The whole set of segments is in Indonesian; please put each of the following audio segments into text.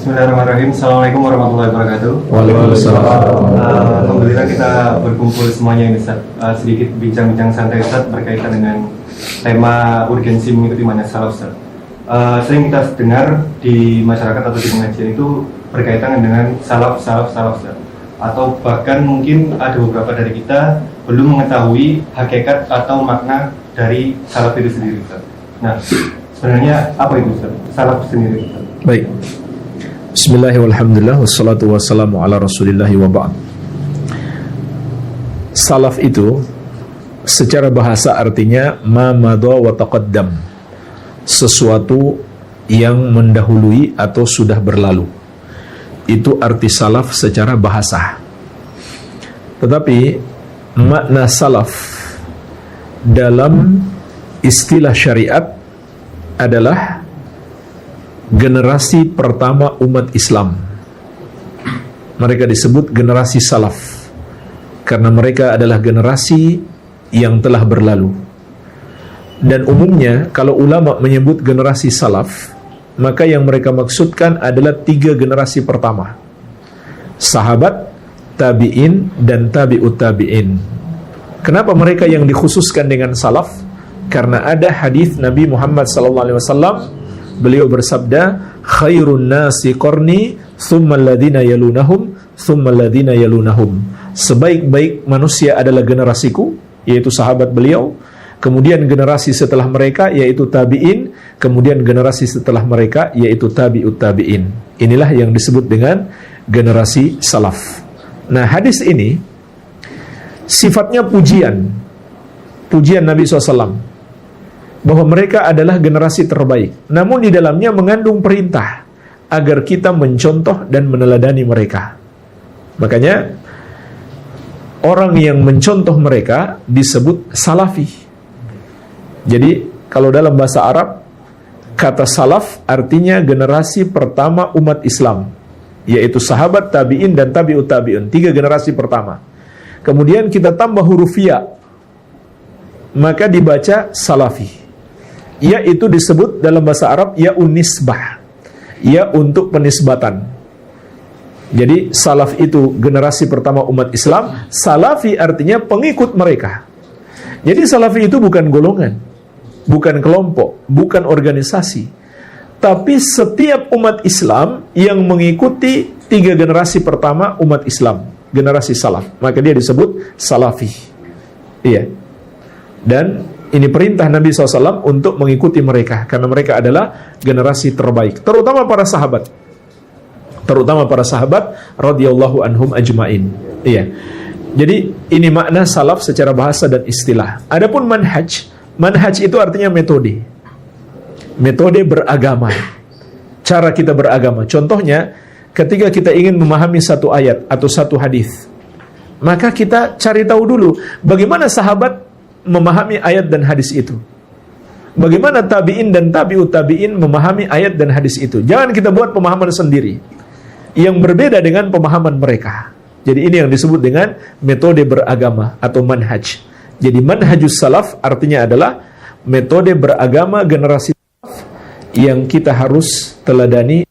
Bismillahirrahmanirrahim. Assalamualaikum warahmatullahi wabarakatuh. Waalaikumsalam. Alhamdulillah kita berkumpul semuanya ini Ustaz. Sedikit bincang-bincang santai Ustaz berkaitan dengan tema urgensi mengikuti manhaj salaf Ustaz. Sering kita dengar di masyarakat atau di pengajian itu berkaitan dengan salaf Ustaz. Atau bahkan mungkin ada beberapa dari kita belum mengetahui hakikat atau makna dari salaf itu sendiri Ustaz. Nah, sebenarnya apa itu Ustaz? Salaf sendiri Ustaz. Baik. Bismillahirrahmanirrahim. Wassalatu wassalamu ala rasulillahi wa ba'd. Salaf itu secara bahasa artinya ma madha wa taqaddam, sesuatu yang mendahului atau sudah berlalu. Itu arti salaf secara bahasa. Tetapi makna salaf dalam istilah syariat adalah generasi pertama umat Islam. Mereka disebut generasi salaf karena mereka adalah generasi yang telah berlalu. Dan umumnya kalau ulama menyebut generasi salaf, maka yang mereka maksudkan adalah 3 generasi pertama: sahabat, tabi'in, dan tabi'ut tabi'in. Kenapa mereka yang dikhususkan dengan salaf? Karena ada hadis Nabi Muhammad SAW. Beliau bersabda, khairun nasi qarni, thumma alladhina yalunahum, thumma alladhina yalunahum. Sebaik-baik manusia adalah generasiku, yaitu sahabat beliau. Kemudian generasi setelah mereka, yaitu tabi'in. Kemudian generasi setelah mereka, yaitu tabi'ut tabi'in. Inilah yang disebut dengan generasi salaf. Nah, hadis ini sifatnya pujian Nabi SAW, bahwa mereka adalah generasi terbaik. Namun di dalamnya mengandung perintah agar kita mencontoh dan meneladani mereka. Makanya orang yang mencontoh mereka disebut salafi. Jadi kalau dalam bahasa Arab, kata salaf artinya generasi pertama umat Islam, yaitu sahabat, tabi'in, dan tabi'ut tabi'in. 3 generasi pertama. Kemudian kita tambah huruf ya, maka dibaca salafi. Ya itu disebut dalam bahasa Arab ya unisbah, ya untuk penisbatan. Jadi salaf itu generasi pertama umat Islam, salafi artinya pengikut mereka. Jadi salafi itu bukan golongan, bukan kelompok, bukan organisasi, tapi setiap umat Islam yang mengikuti 3 generasi pertama umat Islam, generasi salaf, maka dia disebut salafi. Iya. Dan ini perintah Nabi SAW untuk mengikuti mereka, karena mereka adalah generasi terbaik, terutama para sahabat radhiyallahu anhum ajmain. Iya. Jadi ini makna salaf secara bahasa dan istilah. Adapun manhaj itu artinya metode beragama, cara kita beragama. Contohnya ketika kita ingin memahami satu ayat atau satu hadis, maka kita cari tahu dulu bagaimana sahabat memahami ayat dan hadis itu, bagaimana tabi'in dan tabi'ut tabi'in memahami ayat dan hadis itu. Jangan kita buat pemahaman sendiri yang berbeda dengan pemahaman mereka. Jadi ini yang disebut dengan metode beragama atau manhaj. Jadi manhajus salaf artinya adalah metode beragama generasi salaf yang kita harus teladani.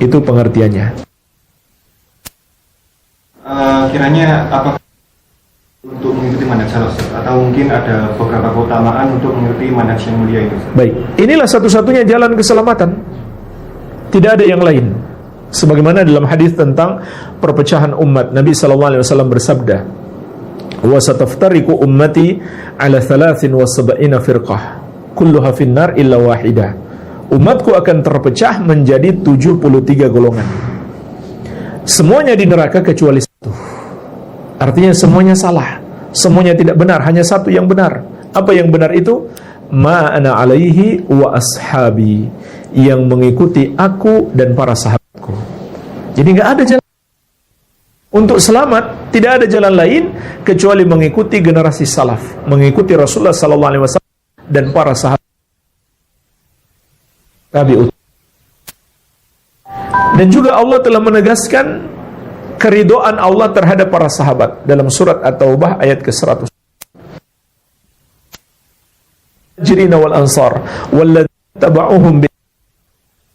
Itu pengertiannya. Kiranya apa untuk mengikuti manhaj salaf, atau mungkin ada beberapa keutamaan untuk mengikuti manhaj yang mulia itu? Baik, inilah satu-satunya jalan keselamatan. Tidak ada yang lain. Sebagaimana dalam hadis tentang perpecahan umat, Nabi SAW bersabda, wa sataftariqu ummati ala 73 firqah kulluha finnar illa wahidah. Umatku akan terpecah menjadi 73 golongan. Semuanya di neraka kecuali satu. Artinya semuanya salah, semuanya tidak benar, hanya satu yang benar. Apa yang benar itu? Ma ana alaihi wa ashabi, yang mengikuti aku dan para sahabatku. Jadi nggak ada jalan untuk selamat, tidak ada jalan lain kecuali mengikuti generasi salaf, mengikuti Rasulullah SAW dan para sahabat tabi'ut. Dan juga Allah telah menegaskan keridhaan Allah terhadap para sahabat dalam surat At-Taubah ayat ke-100. Jirina wal ansar walladzina tabauhum bi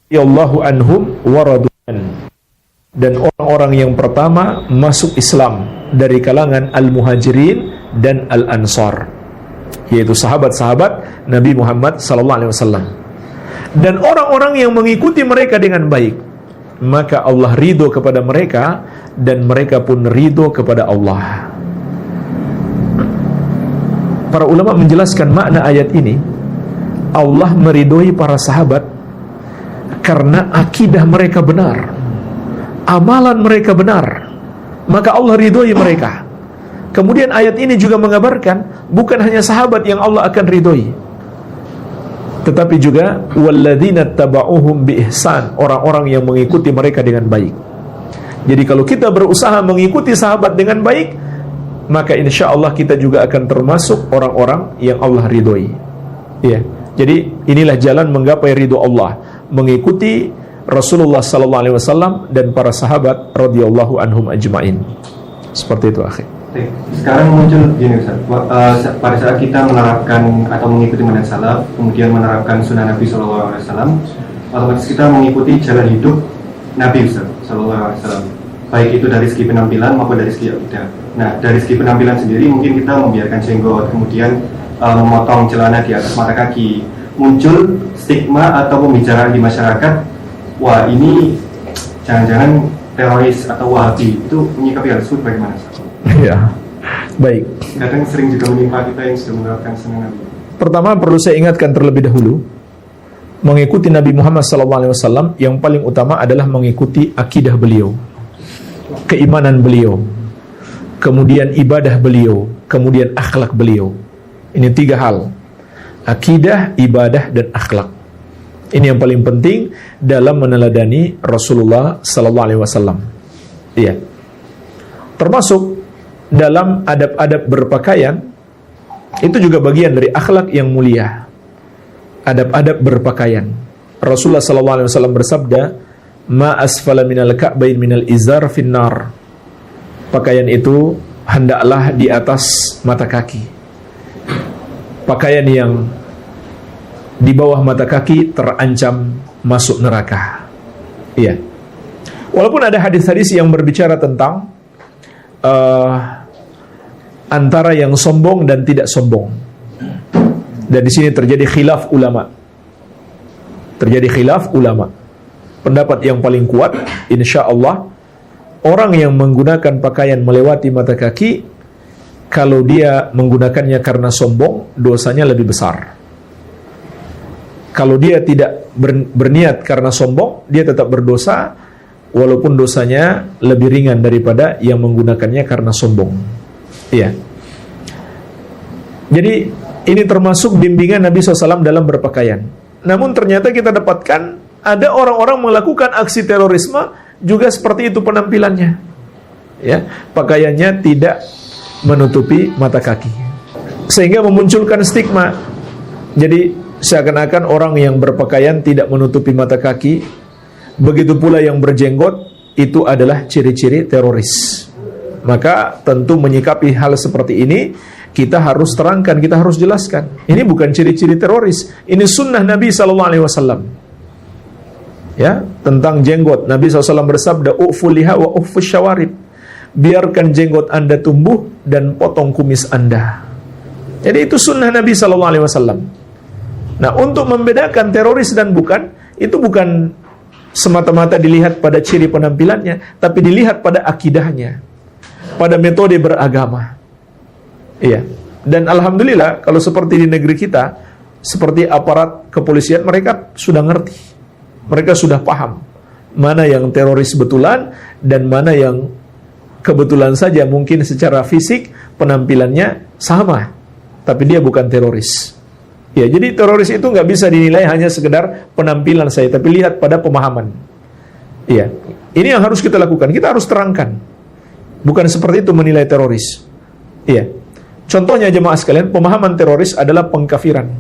radhiyallahu anhum wa radu'an. Dan orang-orang yang pertama masuk Islam dari kalangan al-muhajirin dan al-ansar, yaitu sahabat-sahabat Nabi Muhammad SAW. Dan orang-orang yang mengikuti mereka dengan baik, maka Allah ridho kepada mereka dan mereka pun ridho kepada Allah. Para ulama menjelaskan makna ayat ini. Allah meridhoi para sahabat karena akidah mereka benar, amalan mereka benar, maka Allah ridhoi mereka. Kemudian ayat ini juga mengabarkan bukan hanya sahabat yang Allah akan ridhoi, tetapi juga walladzina tabauhum biihsan, orang-orang yang mengikuti mereka dengan baik. Jadi kalau kita berusaha mengikuti sahabat dengan baik, maka insya Allah kita juga akan termasuk orang-orang yang Allah ridhoi. Ya, jadi inilah jalan menggapai ridho Allah, mengikuti Rasulullah SAW dan para sahabat radhiyallahu anhum ajma'in. Seperti itu, akhi. Sekarang muncul gini Ustaz, pada saat kita menerapkan atau mengikuti manhaj salaf, kemudian menerapkan sunnah Nabi SAW, otomatis kita mengikuti jalan hidup Nabi SAW, baik itu dari segi penampilan maupun dari segi akidah. Nah, dari segi penampilan sendiri mungkin kita membiarkan jenggot, kemudian memotong celana di atas mata kaki. Muncul stigma atau pembicaraan di masyarakat, wah ini jangan-jangan teroris atau wahabi. Itu menyikapi hal tersebut bagaimana? Ya, baik. Kadang sering juga menimpa kita yang sudah menerapkan sunnah Nabi. Pertama perlu saya ingatkan terlebih dahulu, mengikuti Nabi Muhammad SAW yang paling utama adalah mengikuti akidah beliau, keimanan beliau, kemudian ibadah beliau, kemudian akhlak beliau. Ini 3 hal: akidah, ibadah, dan akhlak. Ini yang paling penting dalam meneladani Rasulullah SAW. Iya. Termasuk dalam adab-adab berpakaian, itu juga bagian dari akhlak yang mulia. Adab-adab berpakaian. Rasulullah SAW bersabda, "Ma asfala minal ka'bain minal izar finnar." Pakaian itu hendaklah di atas mata kaki. Pakaian yang di bawah mata kaki terancam masuk neraka. Iya. Walaupun ada hadis-hadis yang berbicara tentang antara yang sombong dan tidak sombong. Dan di sini terjadi khilaf ulama. Pendapat yang paling kuat, insya Allah, orang yang menggunakan pakaian melewati mata kaki, kalau dia menggunakannya karena sombong, dosanya lebih besar. Kalau dia tidak berniat karena sombong, dia tetap berdosa, walaupun dosanya lebih ringan daripada yang menggunakannya karena sombong. Iya. Jadi ini termasuk bimbingan Nabi SAW dalam berpakaian. Namun ternyata kita dapatkan ada orang-orang melakukan aksi terorisme juga seperti itu penampilannya. Ya, pakaiannya tidak menutupi mata kaki, sehingga memunculkan stigma. Jadi seakan-akan orang yang berpakaian tidak menutupi mata kaki, begitu pula yang berjenggot, itu adalah ciri-ciri teroris. Maka tentu menyikapi hal seperti ini, kita harus terangkan, kita harus jelaskan, ini bukan ciri-ciri teroris, ini sunnah Nabi SAW. Ya, tentang jenggot, Nabi SAW bersabda, "U'ful liha wa u'fus syawarib." Biarkan jenggot Anda tumbuh dan potong kumis Anda. Jadi itu sunnah Nabi SAW. Nah, untuk membedakan teroris dan bukan, itu bukan semata-mata dilihat pada ciri penampilannya, tapi dilihat pada akidahnya, pada metode beragama. Iya. Dan alhamdulillah kalau seperti di negeri kita, seperti aparat kepolisian, mereka sudah ngerti, mereka sudah paham mana yang teroris betulan dan mana yang kebetulan saja mungkin secara fisik penampilannya sama, tapi dia bukan teroris. Ya, jadi teroris itu nggak bisa dinilai hanya sekedar penampilan saya, tapi lihat pada pemahaman. Iya, ini yang harus kita lakukan. Kita harus terangkan, bukan seperti itu menilai teroris. Iya, contohnya jemaah sekalian, pemahaman teroris adalah pengkafiran,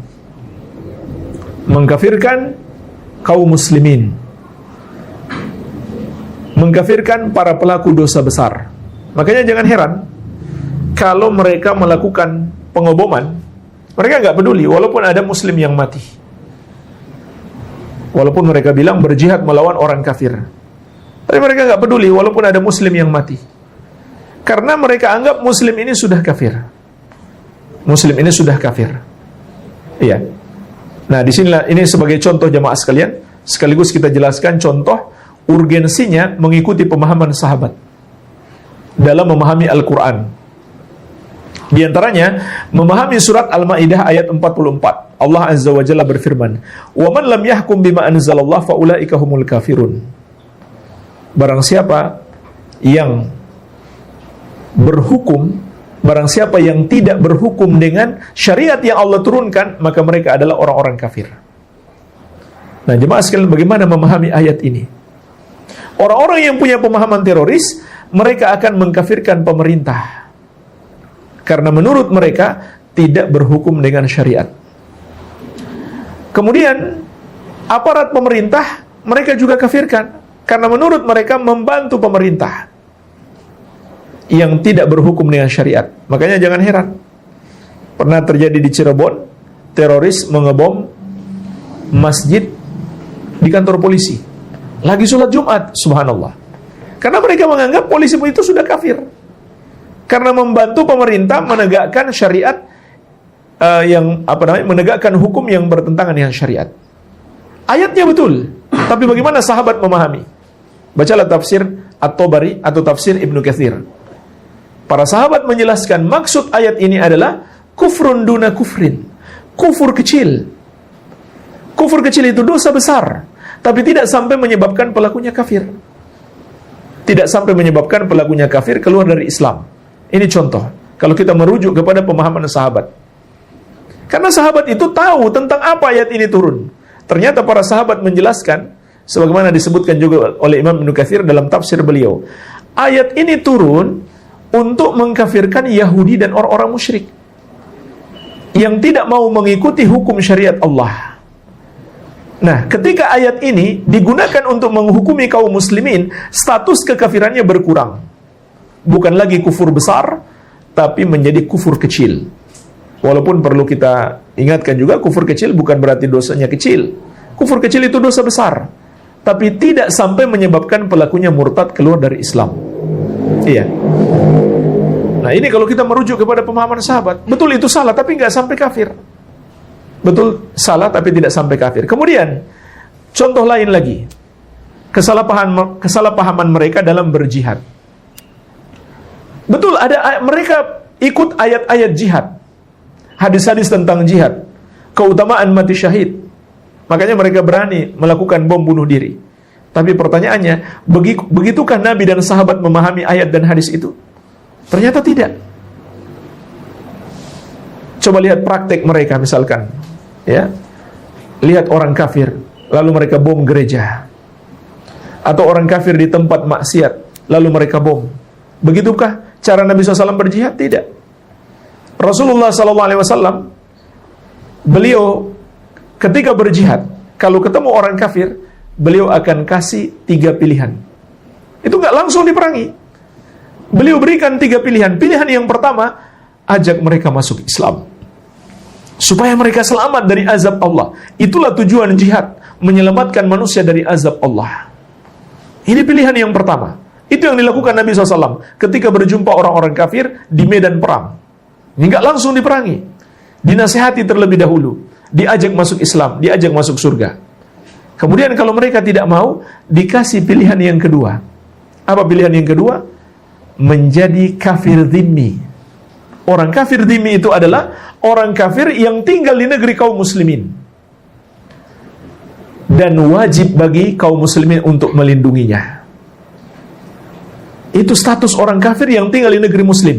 mengkafirkan kaum muslimin, mengkafirkan para pelaku dosa besar. Makanya jangan heran kalau mereka melakukan pengoboman, mereka nggak peduli walaupun ada muslim yang mati. Walaupun mereka bilang berjihad melawan orang kafir, tapi mereka nggak peduli walaupun ada muslim yang mati, karena mereka anggap muslim ini sudah kafir. Muslim ini sudah kafir. Iya. Nah, disinilah ini sebagai contoh jamaah sekalian, sekaligus kita jelaskan contoh urgensinya mengikuti pemahaman sahabat dalam memahami Al-Quran. Di antaranya memahami surat Al-Maidah ayat 44. Allah Azza wa Jalla berfirman, "Wa man lam yahkum bima anzalallah fa ulaika humul kafirun." Barang siapa yang berhukum, barang siapa yang tidak berhukum dengan syariat yang Allah turunkan, maka mereka adalah orang-orang kafir. Nah, jemaah sekalian, bagaimana memahami ayat ini? Orang-orang yang punya pemahaman teroris, mereka akan mengkafirkan pemerintah, karena menurut mereka tidak berhukum dengan syariat. Kemudian aparat pemerintah mereka juga kafirkan, karena menurut mereka membantu pemerintah yang tidak berhukum dengan syariat. Makanya jangan heran, pernah terjadi di Cirebon, teroris mengebom masjid di kantor polisi, lagi sholat Jumat, subhanallah. Karena mereka menganggap polisi itu sudah kafir, karena membantu pemerintah menegakkan syariat, menegakkan hukum yang bertentangan dengan syariat. Ayatnya betul, tapi bagaimana sahabat memahami? Bacalah tafsir At-Tabari atau tafsir Ibnu Katsir. Para sahabat menjelaskan maksud ayat ini adalah kufrun duna kufrin, kufur kecil. Kufur kecil itu dosa besar, tapi tidak sampai menyebabkan pelakunya kafir. Tidak sampai menyebabkan pelakunya kafir keluar dari Islam. Ini contoh, kalau kita merujuk kepada pemahaman sahabat. Karena sahabat itu tahu tentang apa ayat ini turun. Ternyata para sahabat menjelaskan, sebagaimana disebutkan juga oleh Imam Ibnu Katsir dalam tafsir beliau, ayat ini turun untuk mengkafirkan Yahudi dan orang-orang musyrik yang tidak mau mengikuti hukum syariat Allah. Nah, ketika ayat ini digunakan untuk menghukumi kaum muslimin, status kekafirannya berkurang. Bukan lagi kufur besar, tapi menjadi kufur kecil. Walaupun perlu kita ingatkan juga, kufur kecil bukan berarti dosanya kecil. Kufur kecil itu dosa besar, tapi tidak sampai menyebabkan pelakunya murtad keluar dari Islam. Iya. Nah, ini kalau kita merujuk kepada pemahaman sahabat, betul itu salah tapi nggak sampai kafir. Betul salah tapi tidak sampai kafir. Kemudian contoh lain lagi, kesalahpahaman mereka dalam berjihad. Betul, ada mereka ikut ayat-ayat jihad, hadis-hadis tentang jihad, keutamaan mati syahid. Makanya mereka berani melakukan bom bunuh diri. Tapi pertanyaannya, begitukah Nabi dan sahabat memahami ayat dan hadis itu? Ternyata tidak. Coba lihat praktek mereka misalkan, ya. Lihat orang kafir, lalu mereka bom gereja. Atau orang kafir di tempat maksiat, lalu mereka bom. Begitukah cara Nabi SAW berjihad? Tidak. Rasulullah SAW, beliau ketika berjihad, kalau ketemu orang kafir, beliau akan kasih 3 pilihan. Itu nggak langsung diperangi. Beliau berikan 3 pilihan. Pilihan yang pertama, ajak mereka masuk Islam, supaya mereka selamat dari azab Allah. Itulah tujuan jihad, menyelamatkan manusia dari azab Allah. Ini pilihan yang pertama. Itu yang dilakukan Nabi SAW ketika berjumpa orang-orang kafir di medan perang. Nggak langsung diperangi, dinasihati terlebih dahulu, diajak masuk Islam, diajak masuk surga. Kemudian kalau mereka tidak mau, dikasih pilihan yang kedua. Apa pilihan yang kedua? Menjadi kafir dhimmi. Orang kafir dhimmi itu adalah orang kafir yang tinggal di negeri kaum muslimin, dan wajib bagi kaum muslimin untuk melindunginya. Itu status orang kafir yang tinggal di negeri muslim.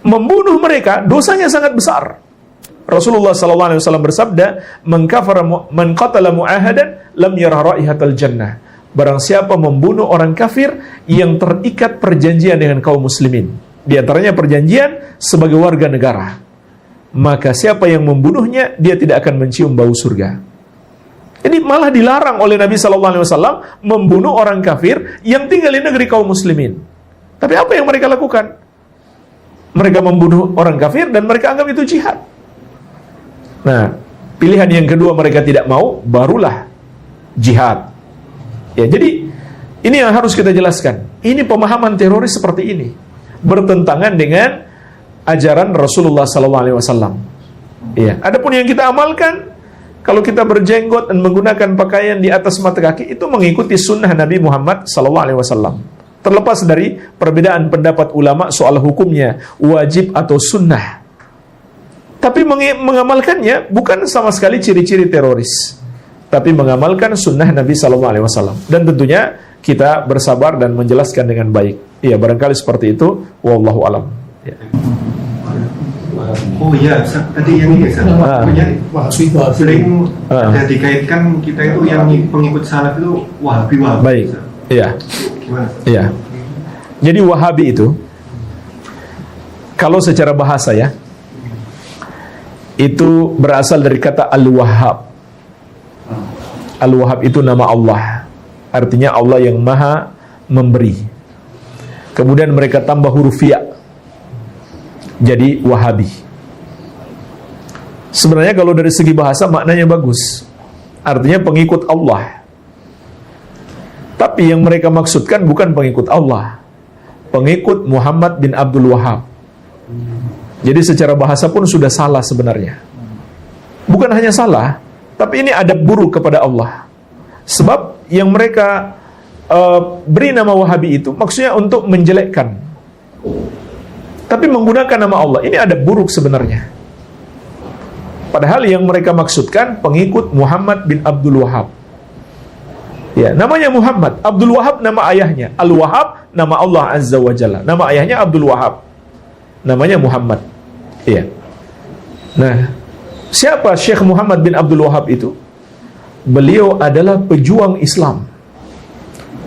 Membunuh mereka dosanya sangat besar. Rasulullah SAW bersabda, "Man qatala mu'ahadan lam yarah raihatal jannah." Barang siapa membunuh orang kafir yang terikat perjanjian dengan kaum muslimin, di antaranya perjanjian sebagai warga negara, maka siapa yang membunuhnya, dia tidak akan mencium bau surga. Ini malah dilarang oleh Nabi SAW membunuh orang kafir yang tinggal di negeri kaum muslimin. Tapi apa yang mereka lakukan? Mereka membunuh orang kafir dan mereka anggap itu jihad. Nah, pilihan yang kedua mereka tidak mau, barulah jihad. Ya, jadi ini yang harus kita jelaskan. Ini pemahaman teroris seperti ini, bertentangan dengan ajaran Rasulullah SAW. Ya, adapun yang kita amalkan, kalau kita berjenggot dan menggunakan pakaian di atas mata kaki, itu mengikuti sunnah Nabi Muhammad SAW. Terlepas dari perbedaan pendapat ulama soal hukumnya, wajib atau sunnah. Tapi mengamalkannya bukan sama sekali ciri-ciri teroris, tapi mengamalkan sunnah Nabi SAW. Dan tentunya kita bersabar dan menjelaskan dengan baik. Iya, barangkali seperti itu. Wallahu alam. Ya. Oh iya, tadi yang ini Punya sering ada dikaitkan kita itu yang pengikut salaf itu Wahabi. Baik. Iya. Gimana? Iya. Jadi Wahabi itu, kalau secara bahasa ya, itu berasal dari kata Al-Wahhab. Al-Wahhab itu nama Allah. Artinya Allah yang maha memberi. Kemudian mereka tambah huruf ya, jadi Wahabi. Sebenarnya kalau dari segi bahasa maknanya bagus, artinya pengikut Allah. Tapi yang mereka maksudkan bukan pengikut Allah, pengikut Muhammad bin Abdul Wahhab. Jadi secara bahasa pun sudah salah sebenarnya. Bukan hanya salah, tapi ini adab buruk kepada Allah. Sebab yang mereka beri nama Wahabi itu maksudnya untuk menjelekkan, tapi menggunakan nama Allah. Ini adab buruk sebenarnya. Padahal yang mereka maksudkan pengikut Muhammad bin Abdul Wahhab. Ya, namanya Muhammad. Abdul Wahhab nama ayahnya. Al-Wahhab nama Allah Azza wa Jalla. Nama ayahnya Abdul Wahhab. Namanya Muhammad. Iya. Nah, siapa Syekh Muhammad bin Abdul Wahhab itu? Beliau adalah pejuang Islam,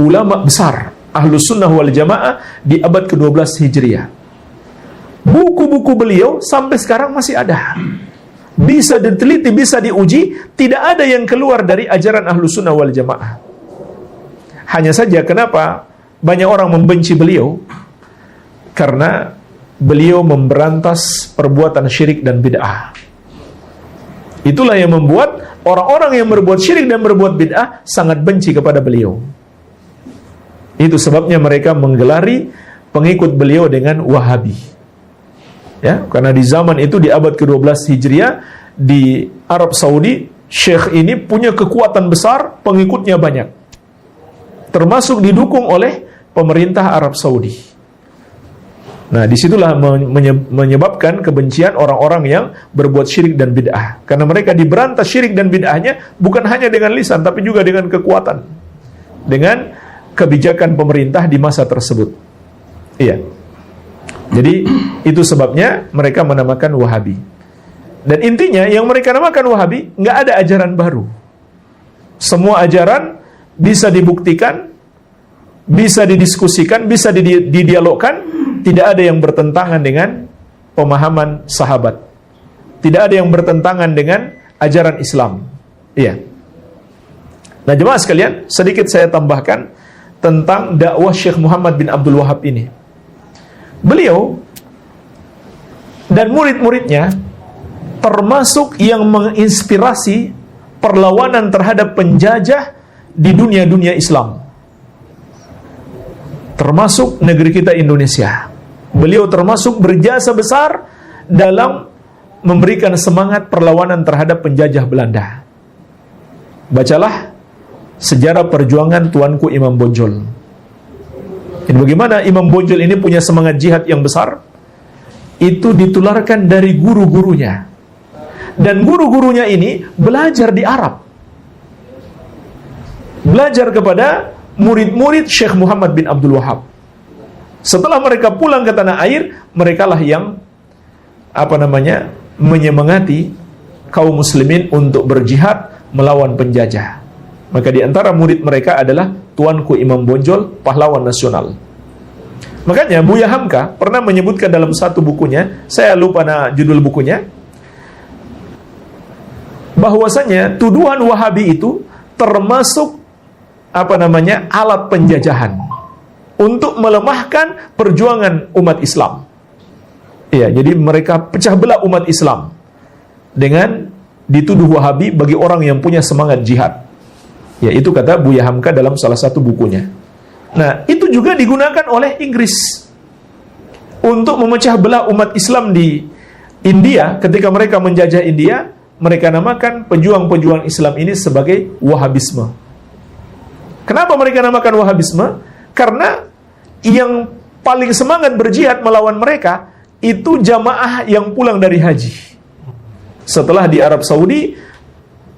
ulama besar Ahlus Sunnah wal Jamaah di abad ke-12 Hijriah. Buku-buku beliau sampai sekarang masih ada, bisa diteliti, bisa diuji. Tidak ada yang keluar dari ajaran Ahlus Sunnah wal Jamaah. Hanya saja kenapa banyak orang membenci beliau? Karena beliau memberantas perbuatan syirik dan bid'ah. Itulah yang membuat orang-orang yang berbuat syirik dan berbuat bid'ah sangat benci kepada beliau. Itu sebabnya mereka menggelari pengikut beliau dengan Wahabi. Ya, karena di zaman itu di abad ke-12 Hijriah di Arab Saudi, syekh ini punya kekuatan besar, pengikutnya banyak. Termasuk didukung oleh pemerintah Arab Saudi. Nah, disitulah menyebabkan kebencian orang-orang yang berbuat syirik dan bid'ah. Karena mereka diberantas syirik dan bid'ahnya bukan hanya dengan lisan, tapi juga dengan kekuatan, dengan kebijakan pemerintah di masa tersebut. Iya. Jadi itu sebabnya mereka menamakan Wahabi. Dan intinya yang mereka namakan Wahabi, nggak ada ajaran baru. Semua ajaran bisa dibuktikan, bisa didiskusikan, bisa didialogkan. Tidak ada yang bertentangan dengan pemahaman sahabat. Tidak ada yang bertentangan dengan ajaran Islam. Iya. Nah, jemaah sekalian, sedikit saya tambahkan tentang dakwah Syekh Muhammad bin Abdul Wahhab ini. Beliau dan murid-muridnya termasuk yang menginspirasi perlawanan terhadap penjajah di dunia-dunia Islam, termasuk negeri kita Indonesia. Beliau termasuk berjasa besar dalam memberikan semangat perlawanan terhadap penjajah Belanda. Bacalah sejarah perjuangan Tuanku Imam Bonjol. Jadi bagaimana Imam Bonjol ini punya semangat jihad yang besar? Itu ditularkan dari guru-gurunya. Dan guru-gurunya ini belajar di Arab. Belajar kepada murid-murid Syekh Muhammad bin Abdul Wahhab. Setelah mereka pulang ke tanah air, merekalah yang menyemangati kaum muslimin untuk berjihad melawan penjajah. Maka di antara murid mereka adalah Tuanku Imam Bonjol, pahlawan nasional. Makanya Buya Hamka pernah menyebutkan dalam satu bukunya, saya lupa judul bukunya, bahwasanya tuduhan Wahabi itu termasuk alat penjajahan untuk melemahkan perjuangan umat Islam. Iya, jadi mereka pecah belah umat Islam dengan dituduh Wahabi bagi orang yang punya semangat jihad. Ya, itu kata Buya Hamka dalam salah satu bukunya. Nah, itu juga digunakan oleh Inggris untuk memecah belah umat Islam di India. Ketika mereka menjajah India, mereka namakan pejuang-pejuang Islam ini sebagai Wahabisme. Kenapa mereka namakan Wahabisme? Karena yang paling semangat berjihad melawan mereka itu jamaah yang pulang dari haji. Setelah di Arab Saudi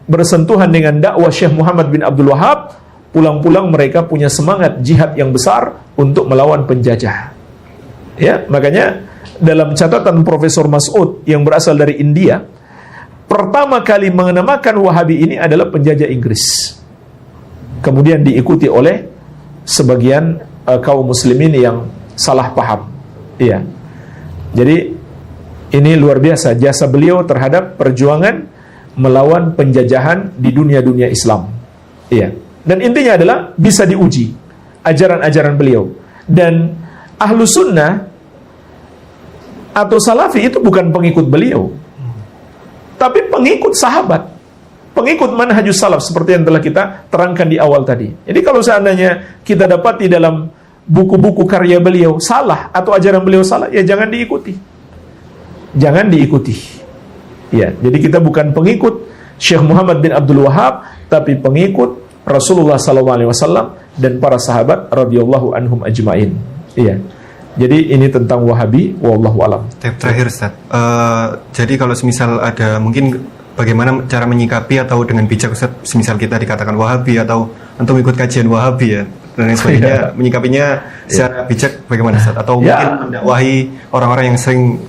bersentuhan dengan dakwah Syekh Muhammad bin Abdul Wahab, pulang-pulang mereka punya semangat jihad yang besar untuk melawan penjajah. Ya, makanya dalam catatan Profesor Mas'ud yang berasal dari India, pertama kali mengenamakan Wahabi ini adalah penjajah Inggris. Kemudian diikuti oleh sebagian kaum muslimin yang salah paham. Iya. Jadi ini luar biasa jasa beliau terhadap perjuangan melawan penjajahan di dunia-dunia Islam. Iya. Dan intinya adalah bisa diuji ajaran-ajaran beliau. Dan ahlu sunnah atau salafi itu bukan pengikut beliau, tapi pengikut sahabat, pengikut manhajus salaf seperti yang telah kita terangkan di awal tadi. Jadi kalau seandainya kita dapati dalam buku-buku karya beliau salah atau ajaran beliau salah, ya jangan diikuti. Jangan diikuti. Ya, jadi kita bukan pengikut Syekh Muhammad bin Abdul Wahab, tapi pengikut Rasulullah SAW dan para sahabat radhiyallahu anhum ajmain. Iya. Jadi ini tentang Wahabi, wallahu alam. Terakhir Ustaz, jadi kalau semisal ada mungkin bagaimana cara menyikapi atau dengan bijak Ustaz, semisal kita dikatakan Wahabi atau untuk ikut kajian Wahabi ya dan lain sebagainya, menyikapinya secara bijak bagaimana Ustaz? Atau mungkin mendakwahi orang-orang yang sering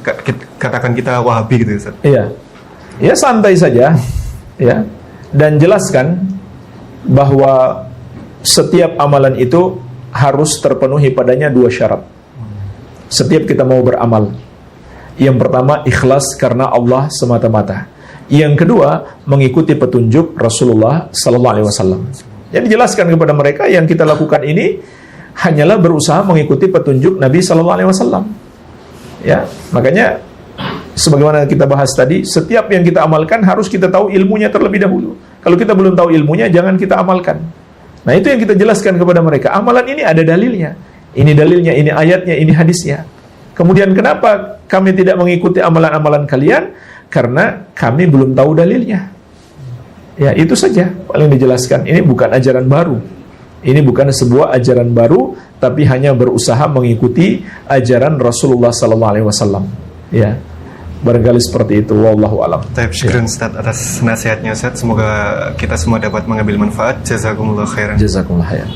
katakan kita Wahabi gitu Ustaz? Iya. Ya santai saja ya, dan jelaskan bahwa setiap amalan itu harus terpenuhi padanya dua syarat. Setiap kita mau beramal, yang pertama ikhlas karena Allah semata-mata. Yang kedua mengikuti petunjuk Rasulullah Sallallahu Alaihi Wasallam. Jadi dijelaskan kepada mereka yang kita lakukan ini hanyalah berusaha mengikuti petunjuk Nabi Sallallahu Alaihi Wasallam. Ya, makanya sebagaimana kita bahas tadi, setiap yang kita amalkan harus kita tahu ilmunya terlebih dahulu. Kalau kita belum tahu ilmunya, jangan kita amalkan. Nah, itu yang kita jelaskan kepada mereka. Amalan ini ada dalilnya. Ini dalilnya, ini ayatnya, ini hadisnya. Kemudian kenapa kami tidak mengikuti amalan-amalan kalian? Karena kami belum tahu dalilnya. Ya, itu saja paling dijelaskan. Ini bukan ajaran baru. Ini bukan sebuah ajaran baru, tapi hanya berusaha mengikuti ajaran Rasulullah SAW. Ya, barangkali seperti itu. Wallahu alam. Syukran Ustaz atas nasihatnya Ustaz. Semoga kita semua dapat mengambil manfaat. Jazakumullah khairan. Jazakumullah khairan.